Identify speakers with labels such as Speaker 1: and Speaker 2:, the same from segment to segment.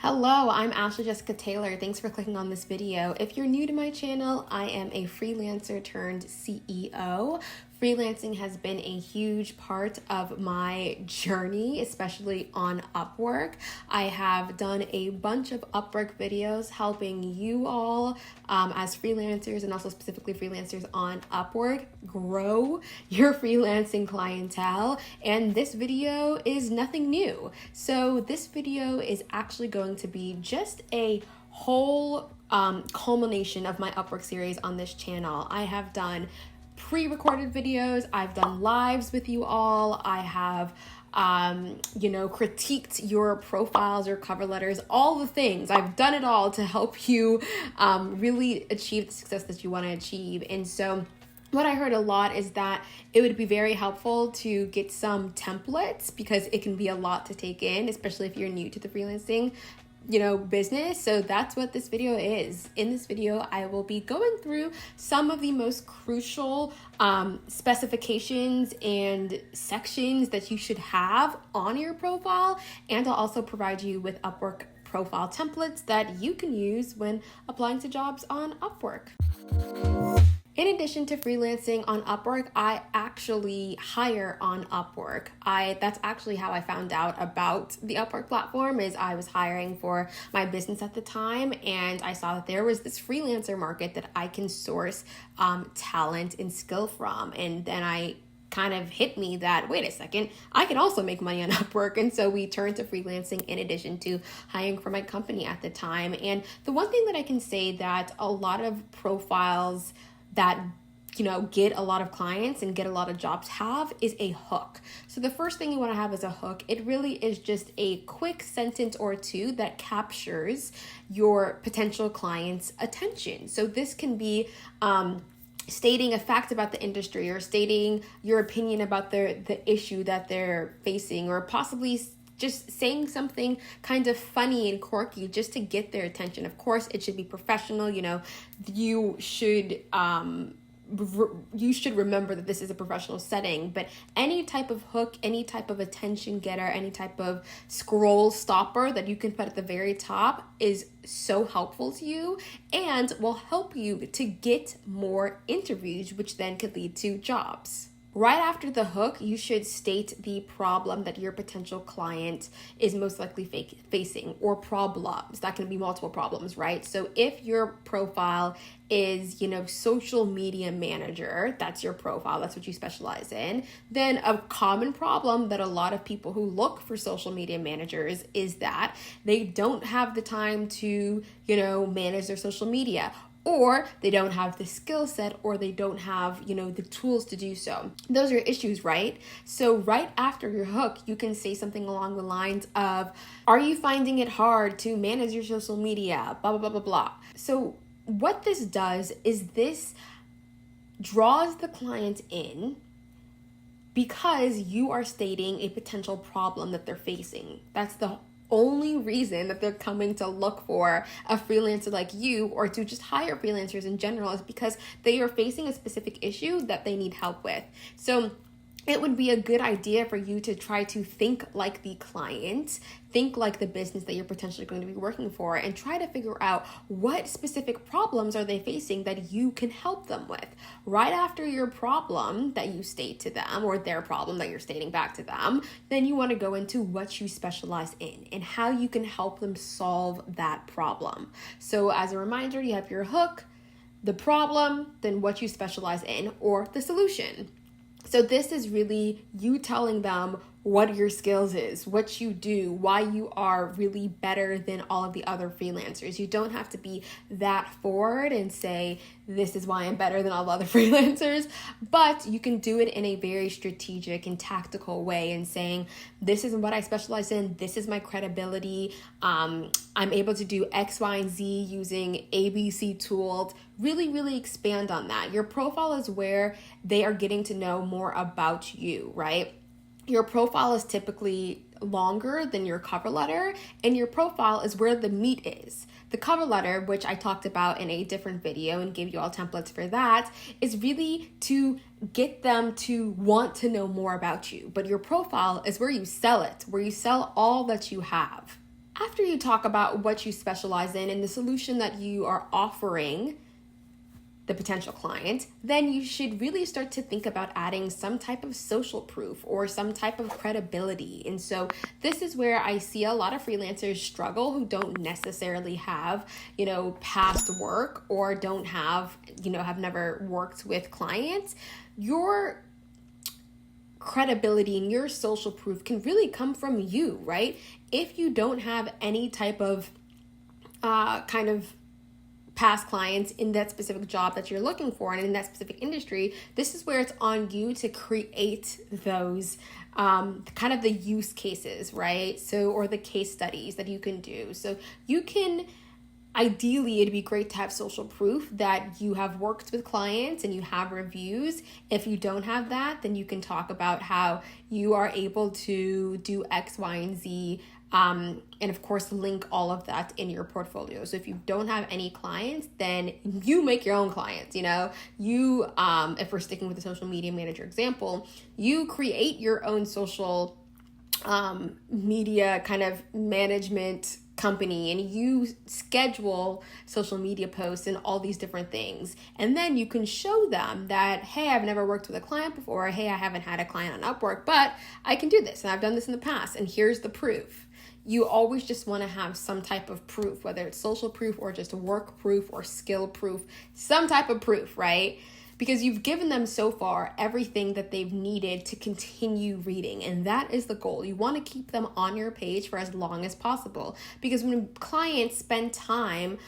Speaker 1: Hello, I'm Ashleigh Jessica Taylor. Thanks for clicking on this video. If you're new to my channel, I am a freelancer turned CEO. Freelancing has been a huge part of my journey, especially on Upwork. I have done a bunch of Upwork videos helping you all as freelancers and also specifically freelancers on Upwork grow your freelancing clientele. And this video is nothing new. So this video is actually going to be just a whole culmination of my Upwork series on this channel. I have done pre-recorded videos, I've done lives with you all, I have critiqued your profiles, your cover letters, all the things. I've done it all to help you really achieve the success that you want to achieve. And so what I heard a lot is that it would be very helpful to get some templates because it can be a lot to take in, especially if you're new to the freelancing business. So that's what this video is. In this video, I will be going through some of the most crucial specifications and sections that you should have on your profile. And I'll also provide you with Upwork profile templates that you can use when applying to jobs on Upwork. In addition to freelancing on Upwork, I actually hire on Upwork. That's actually how I found out about the Upwork platform. Is I was hiring for my business at the time, and I saw that there was this freelancer market that I can source talent and skill from. And then I kind of hit me that, wait a second, I can also make money on Upwork. And so we turned to freelancing in addition to hiring for my company at the time. And the one thing that I can say that a lot of profiles that get a lot of clients and get a lot of jobs have is a hook. So the first thing you want to have is a hook. It really is just a quick sentence or two that captures your potential client's attention. So this can be stating a fact about the industry or stating your opinion about the issue that they're facing, or possibly just saying something kind of funny and quirky just to get their attention. Of course, it should be professional. You should remember that this is a professional setting, but any type of hook, any type of attention getter, any type of scroll stopper that you can put at the very top is so helpful to you and will help you to get more interviews, which then could lead to jobs. Right after the hook, you should state the problem that your potential client is most likely facing, or problems. That can be multiple problems, right? So if your profile is, social media manager, that's your profile, that's what you specialize in, then a common problem that a lot of people who look for social media managers is that they don't have the time to, manage their social media, or they don't have the skill set, or they don't have, the tools to do so. Those are issues, right? So right after your hook, you can say something along the lines of, are you finding it hard to manage your social media? Blah, blah, blah, blah, blah. So what this does is this draws the client in because you are stating a potential problem that they're facing. That's the only reason that they're coming to look for a freelancer like you, or to just hire freelancers in general, is because they are facing a specific issue that they need help with. So it would be a good idea for you to try to think like the client, think like the business that you're potentially going to be working for, and try to figure out what specific problems are they facing that you can help them with. Right after your problem that you state to them, or their problem that you're stating back to them, then you want to go into what you specialize in and how you can help them solve that problem. So as a reminder, you have your hook, the problem, then what you specialize in, or the solution. So this is really you telling them what your skills is, what you do, why you are really better than all of the other freelancers. You don't have to be that forward and say, this is why I'm better than all the other freelancers, but you can do it in a very strategic and tactical way and saying, this is what I specialize in, this is my credibility, I'm able to do X, Y, and Z using ABC tools. Really expand on that. Your profile is where they are getting to know more about you, right? Your profile is typically longer than your cover letter, and your profile is where the meat is. The cover letter, which I talked about in a different video and gave you all templates for that, is really to get them to want to know more about you. But your profile is where you sell it, where you sell all that you have. After you talk about what you specialize in and the solution that you are offering the potential client, then you should really start to think about adding some type of social proof or some type of credibility. And so this is where I see a lot of freelancers struggle who don't necessarily have, past work or don't have, have never worked with clients. Your credibility and your social proof can really come from you, right? If you don't have any type of kind of past clients in that specific job that you're looking for and in that specific industry, this is where it's on you to create those kind of the use cases, right? So, or the case studies that you can do. So you can, ideally, it'd be great to have social proof that you have worked with clients and you have reviews. If you don't have that, then you can talk about how you are able to do X, Y, and Z. And of course, link all of that in your portfolio. So if you don't have any clients, then you make your own clients. You, if we're sticking with the social media manager example, you create your own social media kind of management company, and you schedule social media posts and all these different things. And then you can show them that, hey, I've never worked with a client before. Hey, I haven't had a client on Upwork, but I can do this and I've done this in the past. And here's the proof. You always just want to have some type of proof, whether it's social proof or just work proof or skill proof, some type of proof, right? Because you've given them so far everything that they've needed to continue reading. And that is the goal. You want to keep them on your page for as long as possible. Because when clients spend time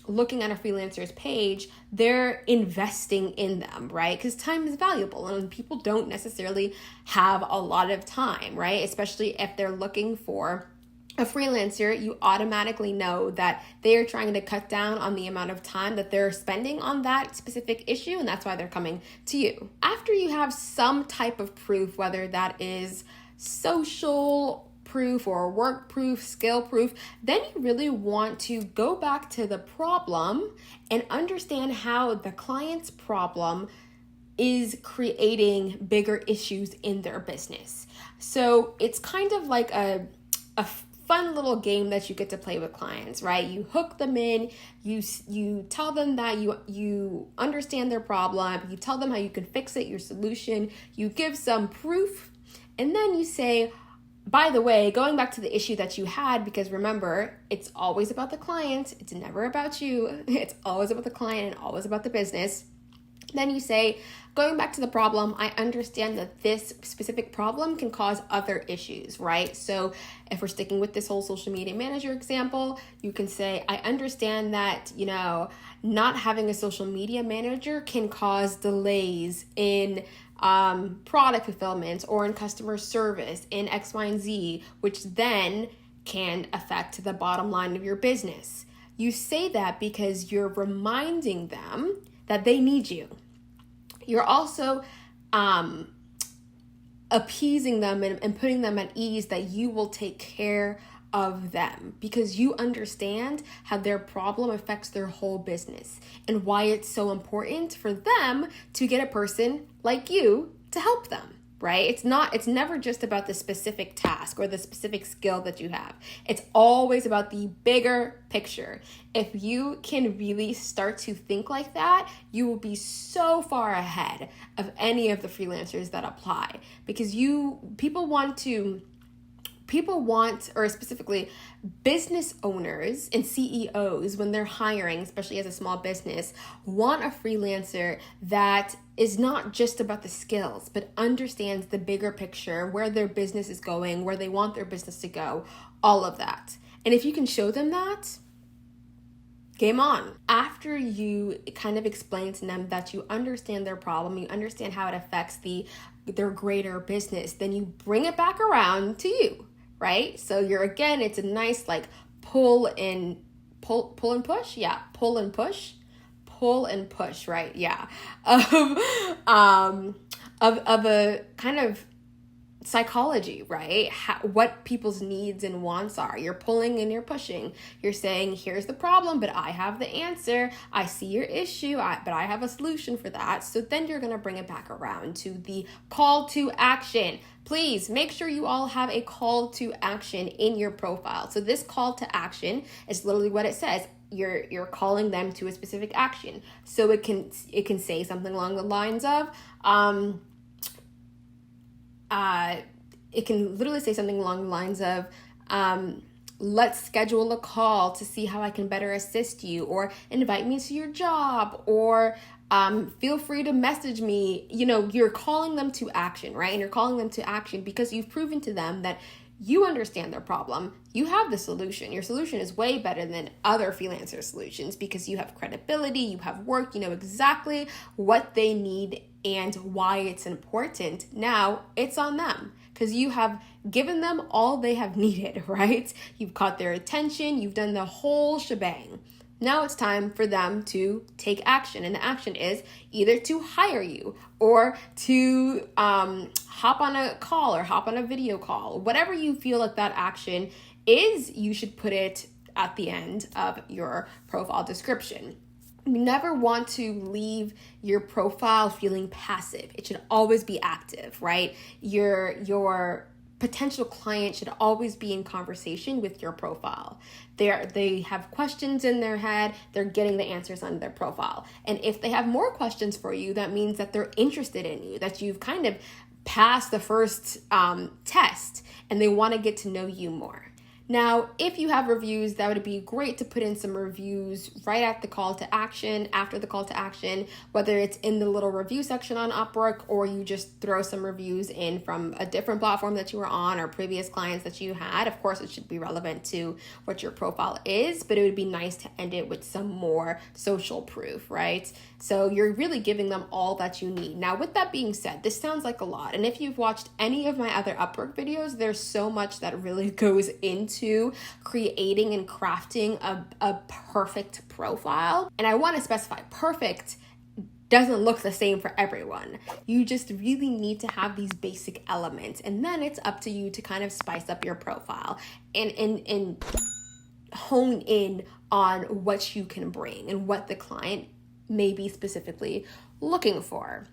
Speaker 1: looking at a freelancer's page, they're investing in them, right? Because time is valuable and people don't necessarily have a lot of time, right? Especially if they're looking for a freelancer, you automatically know that they are trying to cut down on the amount of time that they're spending on that specific issue, and that's why they're coming to you. After you have some type of proof, whether that is social proof or work proof, skill proof, then you really want to go back to the problem and understand how the client's problem is creating bigger issues in their business. So it's kind of like a fun little game that you get to play with clients, right? You hook them in, you tell them that you understand their problem, you tell them how you can fix it, your solution, you give some proof, and then you say, by the way, going back to the issue that you had, because remember, it's always about the client, it's never about you, it's always about the client and always about the business. Then you say, going back to the problem, I understand that this specific problem can cause other issues, right? So if we're sticking with this whole social media manager example, you can say, I understand that, not having a social media manager can cause delays in product fulfillment or in customer service in X, Y, and Z, which then can affect the bottom line of your business. You say that because you're reminding them that they need you. You're also appeasing them and putting them at ease that you will take care of them because you understand how their problem affects their whole business and why it's so important for them to get a person like you to help them. Right? It's never just about the specific task or the specific skill that you have. It's always about the bigger picture. If you can really start to think like that, you will be so far ahead of any of the freelancers that apply because people want, or specifically business owners and CEOs, when they're hiring, especially as a small business, want a freelancer that is not just about the skills, but understands the bigger picture, where their business is going, where they want their business to go, all of that. And if you can show them that, game on. After you kind of explain to them that you understand their problem, you understand how it affects their greater business, then you bring it back around to you. Right? So it's a nice pull and push. Yeah. Pull and push. Right. Yeah. Of a kind of psychology, right? What people's needs and wants are. You're pulling and you're pushing. You're saying, here's the problem, but I have the answer. I see your issue, but I have a solution for that. So then you're going to bring it back around to the call to action. Please make sure you all have a call to action in your profile. So this call to action is literally what it says. You're calling them to a specific action. So it can say something along the lines of, it can literally say something along the lines of, let's schedule a call to see how I can better assist you, or invite me to your job, or feel free to message me. You know, you're calling them to action, right? And you're calling them to action because you've proven to them that you understand their problem. You have the solution. Your solution is way better than other freelancer solutions because you have credibility, you have work, you know exactly what they need and why it's important. Now it's on them because you have given them all they have needed, right? You've caught their attention, you've done the whole shebang. Now it's time for them to take action. And the action is either to hire you or to hop on a call or hop on a video call. Whatever you feel like that action is, you should put it at the end of your profile description. You never want to leave your profile feeling passive. It should always be active, right? Your potential client should always be in conversation with your profile. They have questions in their head, they're getting the answers on their profile. And if they have more questions for you, that means that they're interested in you, that you've kind of passed the first test and they want to get to know you more. Now, if you have reviews, that would be great to put in some reviews right at the call to action, after the call to action, whether it's in the little review section on Upwork or you just throw some reviews in from a different platform that you were on or previous clients that you had. Of course, it should be relevant to what your profile is, but it would be nice to end it with some more social proof, right? So you're really giving them all that you need. Now, with that being said, this sounds like a lot. And if you've watched any of my other Upwork videos, there's so much that really goes into creating and crafting a perfect profile. And I want to specify, perfect doesn't look the same for everyone. You just really need to have these basic elements. And then it's up to you to kind of spice up your profile and hone in on what you can bring and what the client may be specifically looking for.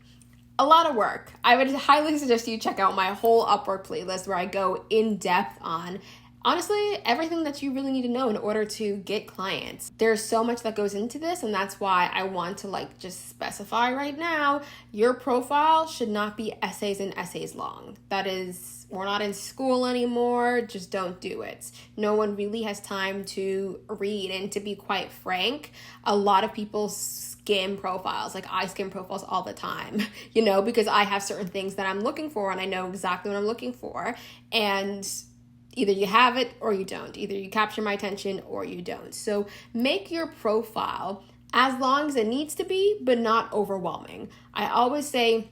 Speaker 1: A lot of work. I would highly suggest you check out my whole Upwork playlist where I go in depth on honestly everything that you really need to know in order to get clients. There's so much that goes into this, and that's why I want to just specify right now, your profile should not be essays and essays long. That is, we're not in school anymore, just don't do it. No one really has time to read, and to be quite frank, a lot of people skim profiles. I skim profiles all the time, because I have certain things that I'm looking for and I know exactly what I'm looking for, and either you have it or you don't. Either you capture my attention or you don't. So make your profile as long as it needs to be, but not overwhelming. I always say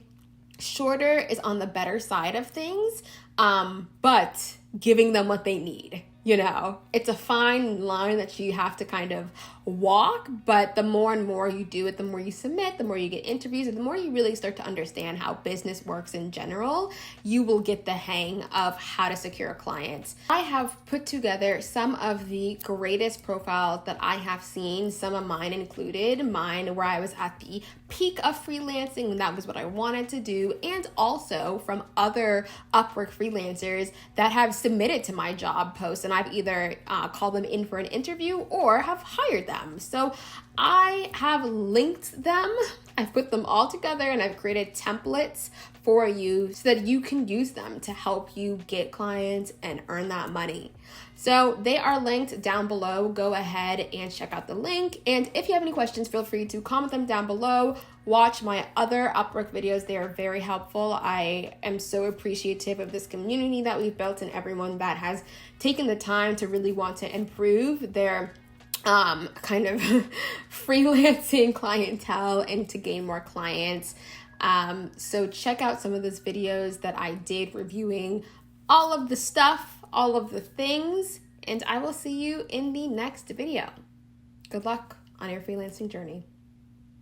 Speaker 1: shorter is on the better side of things, but giving them what they need. It's a fine line that you have to kind of walk, but the more and more you do it, the more you submit, the more you get interviews, and the more you really start to understand how business works in general, you will get the hang of how to secure clients. I have put together some of the greatest profiles that I have seen, some of mine included, mine where I was at the peak of freelancing, and that was what I wanted to do, and also from other Upwork freelancers that have submitted to my job posts, and I've either called them in for an interview or have hired them. So I have linked them, I've put them all together, and I've created templates for you so that you can use them to help you get clients and earn that money. So they are linked down below. Go ahead and check out the link. And if you have any questions, feel free to comment them down below. Watch my other Upwork videos. They are very helpful. I am so appreciative of this community that we've built and everyone that has taken the time to really want to improve their kind of freelancing clientele and to gain more clients. So check out some of those videos that I did reviewing all of the stuff, all of the things, and I will see you in the next video. Good luck on your freelancing journey.